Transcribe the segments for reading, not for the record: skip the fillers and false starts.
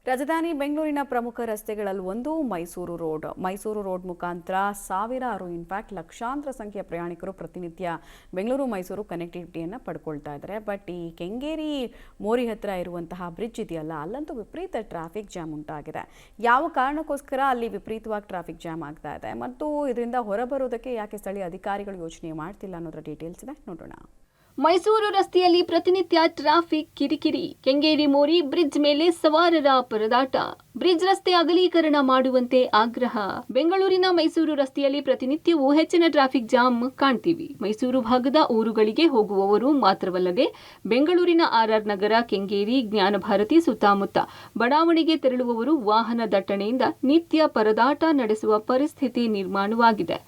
ರಾಜಧಾನಿ ಬೆಂಗಳೂರಿನ ಪ್ರಮುಖ ರಸ್ತೆಗಳಲ್ಲಿ ಒಂದು ಮೈಸೂರು ರೋಡ್ ಮುಖಾಂತರ ಸಾವಿರಾರು ಇನ್ಫ್ಯಾಕ್ಟ್ ಲಕ್ಷಾಂತರ ಸಂಖ್ಯೆಯ ಪ್ರಯಾಣಿಕರು ಪ್ರತಿನಿತ್ಯ ಬೆಂಗಳೂರು ಮೈಸೂರು ಕನೆಕ್ಟಿವಿಟಿಯನ್ನು ಪಡ್ಕೊಳ್ತಾ ಇದ್ದಾರೆ. ಬಟ್ ಈ ಕೆಂಗೇರಿ ಮೋರಿ ಹತ್ರ ಇರುವಂತಹ ಬ್ರಿಡ್ಜ್ ಇದೆಯಲ್ಲ, ಅಲ್ಲಂತೂ ವಿಪರೀತ ಟ್ರಾಫಿಕ್ ಜಾಮ್ ಉಂಟಾಗಿದೆ. ಯಾವ ಕಾರಣಕ್ಕೋಸ್ಕರ ಅಲ್ಲಿ ವಿಪರೀತವಾಗಿ ಟ್ರಾಫಿಕ್ ಜಾಮ್ ಆಗ್ತಾ ಇದೆ ಮತ್ತು ಇದರಿಂದ ಹೊರಬರೋದಕ್ಕೆ ಯಾಕೆ ಸ್ಥಳೀಯ ಅಧಿಕಾರಿಗಳು ಯೋಚನೆ ಮಾಡ್ತಿಲ್ಲ ಅನ್ನೋದರ ಡೀಟೇಲ್ಸ್ ಇದೆ, ನೋಡೋಣ. ಮೈಸೂರು ರಸ್ತೆಯಲ್ಲಿ ಪ್ರತಿನಿತ್ಯ ಟ್ರಾಫಿಕ್ ಕಿರಿಕಿರಿ. ಕೆಂಗೇರಿ ಮೋರಿ ಬ್ರಿಡ್ಜ್ ಮೇಲೆ ಸವಾರರ ಪರದಾಟ. ಬ್ರಿಡ್ಜ್ ರಸ್ತೆ ಅಗಲೀಕರಣ ಮಾಡುವಂತೆ ಆಗ್ರಹ. ಬೆಂಗಳೂರಿನ ಮೈಸೂರು ರಸ್ತೆಯಲ್ಲಿ ಪ್ರತಿನಿತ್ಯವೂ ಹೆಚ್ಚಿನ ಟ್ರಾಫಿಕ್ ಜಾಮ್ ಕಾಣ್ತೀವಿ. ಮೈಸೂರು ಭಾಗದ ಊರುಗಳಿಗೆ ಹೋಗುವವರು ಮಾತ್ರವಲ್ಲದೆ ಬೆಂಗಳೂರಿನ ಆರ್ಆರ್ ನಗರ, ಕೆಂಗೇರಿ, ಜ್ಞಾನಭಾರತಿ ಸುತ್ತಮುತ್ತ ಬಡಾವಣೆಗೆ ತೆರಳುವವರು ವಾಹನ ದಟ್ಟಣೆಯಿಂದ ನಿತ್ಯ ಪರದಾಟ ನಡೆಸುವ ಪರಿಸ್ಥಿತಿ ನಿರ್ಮಾಣವಾಗಿದೆ.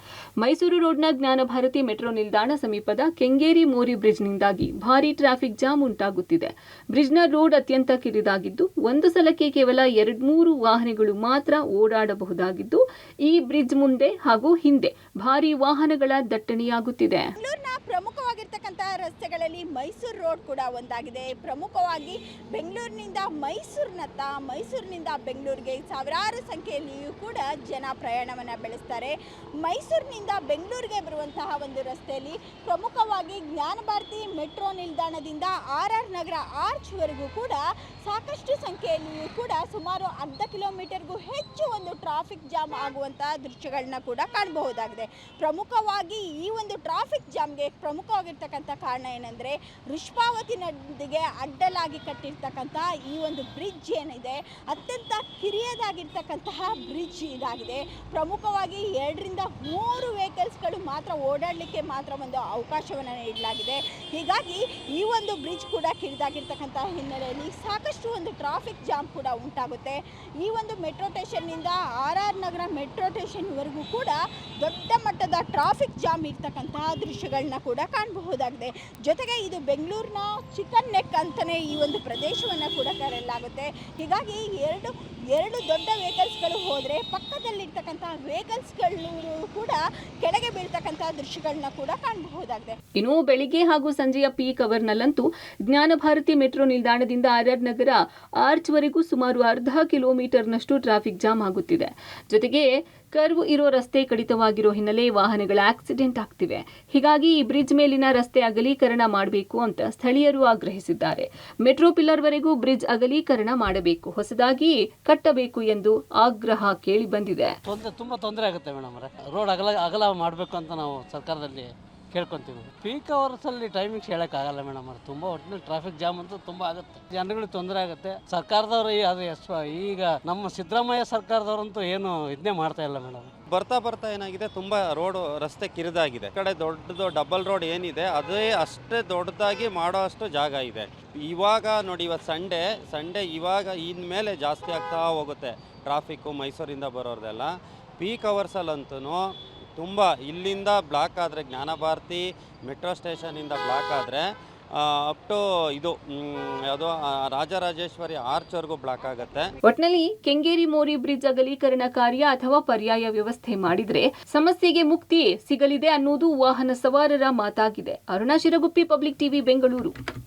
ಮೈಸೂರು ರೋಡ್ನ ಜ್ಞಾನಭಾರತಿ ಮೆಟ್ರೋ ನಿಲ್ದಾಣ ಸಮೀಪದ ಕೆಂಗೇರಿ ಮೋರಿ ಬ್ರಿಡ್ಜ್ನಿಂದಾಗಿ ಭಾರೀ ಟ್ರಾಫಿಕ್ ಜಾಮ್ ಉಂಟಾಗುತ್ತಿದೆ. ಬ್ರಿಡ್ಜ್ನ ರೋಡ್ ಅತ್ಯಂತ ಕಿರಿದಾಗಿದ್ದು ಒಂದು ಸಲಕ್ಕೆ ಕೇವಲ 2-3 ವಾಹನಗಳು ಮಾತ್ರ ಓಡಾಡಬಹುದಾಗಿದ್ದು, ಈ ಬ್ರಿಡ್ಜ್ ಮುಂದೆ ಹಾಗೂ ಹಿಂದೆ ಭಾರೀ ವಾಹನಗಳ ದಟ್ಟಣೆಯಾಗುತ್ತಿದೆ. ಪ್ರಮುಖವಾಗಿರ್ತಕ್ಕಂತಹ ರಸ್ತೆಗಳಲ್ಲಿ ಮೈಸೂರು ರೋಡ್ ಕೂಡ ಒಂದಾಗಿದೆ. ಪ್ರಮುಖವಾಗಿ ಬೆಂಗಳೂರಿನಿಂದ ಮೈಸೂರಿನತ್ತ, ಮೈಸೂರಿನಿಂದ ಬೆಂಗಳೂರಿಗೆ ಸಾವಿರಾರು ಸಂಖ್ಯೆಯಲ್ಲಿಯೂ ಕೂಡ ಜನ ಪ್ರಯಾಣವನ್ನು ಬೆಳೆಸ್ತಾರೆ. ಮೈಸೂರಿನಿಂದ ಬೆಂಗಳೂರಿಗೆ ಬರುವಂತಹ ಒಂದು ರಸ್ತೆಯಲ್ಲಿ ಪ್ರಮುಖವಾಗಿ ಜ್ಞಾನಭಾರತಿ ಮೆಟ್ರೋ ನಿಲ್ದಾಣದಿಂದ ಆರ್ಆರ್ ನಗರ ಆರ್ಚ್ವರೆಗೂ ಕೂಡ ಸಾಕಷ್ಟು ಸಂಖ್ಯೆಯಲ್ಲಿಯೂ ಕೂಡ ಸುಮಾರು ಅರ್ಧ ಕಿಲೋಮೀಟರ್ಗೂ ಹೆಚ್ಚು ಒಂದು ಟ್ರಾಫಿಕ್ ಜಾಮ್ ಆಗುವಂತಹ ದೃಶ್ಯಗಳನ್ನ ಕೂಡ ಕಾಣಬಹುದಾಗಿದೆ. ಪ್ರಮುಖವಾಗಿ ಈ ಒಂದು ಟ್ರಾಫಿಕ್ ಜಾಮ್ಗೆ ಪ್ರಮುಖವಾಗಿರ್ತಕ್ಕಂಥ ಕಾರಣ ಏನಂದರೆ, ವೃಷಭಾವತಿ ನದಿಗೆ ಅಡ್ಡಲಾಗಿ ಕಟ್ಟಿರ್ತಕ್ಕಂತಹ ಈ ಒಂದು ಬ್ರಿಡ್ಜ್ ಏನಿದೆ, ಅತ್ಯಂತ ಕಿರಿಯದಾಗಿರ್ತಕ್ಕಂತಹ ಬ್ರಿಡ್ಜ್ ಇದಾಗಿದೆ. ಪ್ರಮುಖವಾಗಿ 2-3 ವೆಹಿಕಲ್ಸ್ಗಳು ಮಾತ್ರ ಓಡಾಡಲಿಕ್ಕೆ ಮಾತ್ರ ಒಂದು ಅವಕಾಶವನ್ನು ನೀಡಲಾಗಿದೆ. ಹೀಗಾಗಿ ಈ ಒಂದು ಬ್ರಿಡ್ಜ್ ಕೂಡ ಕಿರಿದಾಗಿರ್ತಕ್ಕಂತಹ ಹಿನ್ನೆಲೆಯಲ್ಲಿ ಸಾಕಷ್ಟು ಒಂದು ಟ್ರಾಫಿಕ್ ಜಾಮ್ ಕೂಡ ಉಂಟಾಗುತ್ತೆ. ಈ ಒಂದು ಮೆಟ್ರೋ ಸ್ಟೇಷನ್ನಿಂದ ಆರ್ಆರ್ ನಗರ ಮೆಟ್ರೋ ಸ್ಟೇಷನ್ವರೆಗೂ ಕೂಡ ದೊಡ್ಡ ಮಟ್ಟದ ಟ್ರಾಫಿಕ್ ಜಾಮ್ ಇರ್ತಕ್ಕಂತಹ ದೃಶ್ಯಗಳನ್ನ ಕೂಡ ಕಾಣಬಹುದಾಗಿದೆ. ಜೊತೆಗೆ ಇದು ಬೆಂಗಳೂರಿನ ಚಿಕನ್ ನೆಕ್ ಅಂತಲೇ ಈ ಒಂದು ಪ್ರದೇಶವನ್ನು ಕೂಡ ಕರೆಯಲಾಗುತ್ತೆ. ಹೀಗಾಗಿ ಎರಡು ದೊಡ್ಡ ವೆಹಿಕಲ್ಸ್ಗಳು ಹೋದರೆ ಪಕ್ಕದಲ್ಲಿರ್ತಕ್ಕಂಥ ವೆಹಿಕಲ್ಸ್ಗಳು ಕೂಡ ಕೆಳಗೆ ಬೀಳ್ತಕ್ಕಂಥ ದೃಶ್ಯಗಳನ್ನ ಕೂಡ ಕಾಣಬಹುದಾಗಿದೆ. ಇನ್ನು ಬೆಳಿಗ್ಗೆ ಹಾಗೂ ಸಂಜೆಯ ಪೀಕ್ ಅವರ್ನಲ್ಲಂತೂ ಜ್ಞಾನಭಾರತಿ ಮೆಟ್ರೋ ನಿಲ್ದಾಣದಿಂದ ಆರ್ಆರ್ ನಗರ ಆರ್ಚ್ವರೆಗೂ ಸುಮಾರು ಅರ್ಧ ಕಿಲೋಮೀಟರ್ನಷ್ಟು ಟ್ರಾಫಿಕ್ ಜಾಮ್ ಆಗುತ್ತಿದೆ. ಜೊತೆಗೆ ಕರ್ವ್ ಇರೋ ರಸ್ತೆ ಕಡಿತವಾಗಿರೋ ಹಿನ್ನೆಲೆ ವಾಹನಗಳ ಆಕ್ಸಿಡೆಂಟ್ ಆಗ್ತಿವೆ. ಹೀಗಾಗಿ ಈ ಬ್ರಿಡ್ಜ್ ಮೇಲಿನ ರಸ್ತೆ ಅಗಲೀಕರಣ ಮಾಡಬೇಕು ಅಂತ ಸ್ಥಳೀಯರು ಆಗ್ರಹಿಸಿದ್ದಾರೆ. ಮೆಟ್ರೋ ಪಿಲ್ಲರ್ವರೆಗೂ ಬ್ರಿಡ್ಜ್ ಅಗಲೀಕರಣ ಮಾಡಬೇಕು, ಹೊಸದಾಗಿ ಕಟ್ಟಬೇಕು ಎಂದು ಆಗ್ರಹ ಕೇಳಿ ಬಂದಿದೆ. ತುಂಬಾ ತೊಂದರೆ ಆಗುತ್ತೆ ಮೇಡಮ್. ರೋಡ್ ಅಗಲ ಮಾಡಬೇಕು ಅಂತ ನಾವು ಸರ್ಕಾರದಲ್ಲಿ ಕೇಳ್ಕೊಂತೀವಿ. ಪೀಕ್ ಅವರ್ಸಲ್ಲಿ ಟೈಮಿಂಗ್ಸ್ ಹೇಳೋಕ್ಕಾಗಲ್ಲ ಮೇಡಮ್. ತುಂಬ ಒಟ್ಟಿನಲ್ಲಿ ಟ್ರಾಫಿಕ್ ಜಾಮ್ ಅಂತೂ ತುಂಬ ಆಗುತ್ತೆ, ಜನಗಳಿಗೆ ತೊಂದರೆ ಆಗುತ್ತೆ. ಸರ್ಕಾರದವರು ಈಗ ನಮ್ಮ ಸಿದ್ದರಾಮಯ್ಯ ಸರ್ಕಾರದವರಂತೂ ಏನು ಇದನ್ನೇ ಮಾಡ್ತಾ ಇಲ್ಲ ಮೇಡಮ್. ಬರ್ತಾ ಏನಾಗಿದೆ, ತುಂಬ ರಸ್ತೆ ಕಿರಿದಾಗಿದೆ. ಈ ಕಡೆ ದೊಡ್ಡದು ಡಬಲ್ ರೋಡ್ ಏನಿದೆ ಅದೇ ಅಷ್ಟೇ ದೊಡ್ಡದಾಗಿ ಮಾಡೋ ಅಷ್ಟು ಜಾಗ ಇದೆ. ಇವಾಗ ನೋಡಿ, ಇವತ್ತು ಸಂಡೇ ಇವಾಗ ಇನ್ಮೇಲೆ ಜಾಸ್ತಿ ಆಗ್ತಾ ಹೋಗುತ್ತೆ ಟ್ರಾಫಿಕ್ಕು ಮೈಸೂರಿಂದ ಬರೋರ್ದೆಲ್ಲ. ಪೀಕ್ ಅವರ್ಸಲ್ಲಂತೂ ತುಂಬ ಇಲ್ಲಿಂದ ಬ್ಲಾಕ್ ಆದರೆ, ಜ್ಞಾನಭಾರತಿ ಮೆಟ್ರೋ ಸ್ಟೇಷನಿಂದ ಬ್ಲಾಕ್ ಆದರೆ ಅಪ್ ಟು ಇದು ಯಾವುದೋ ರಾಜರಾಜೇಶ್ವರಿ ಆರ್ಚ್ವರೆಗೂ ಬ್ಲಾಕ್ ಆಗುತ್ತೆ. ಒಟ್ನಲ್ಲಿ ಕೆಂಗೇರಿ ಮೋರಿ ಬ್ರಿಡ್ಜ್ ಅಗಲೀಕರಣ ಕಾರ್ಯ ಅಥವಾ ಪರ್ಯಾಯ ವ್ಯವಸ್ಥೆ ಮಾಡಿದ್ರೆ ಸಮಸ್ಯೆಗೆ ಮುಕ್ತಿ ಸಿಗಲಿದೆ ಅನ್ನೋದು ವಾಹನ ಸವಾರರ ಮಾತಾಗಿದೆ. Aruna Shiraguppi, public TV, Bengaluru.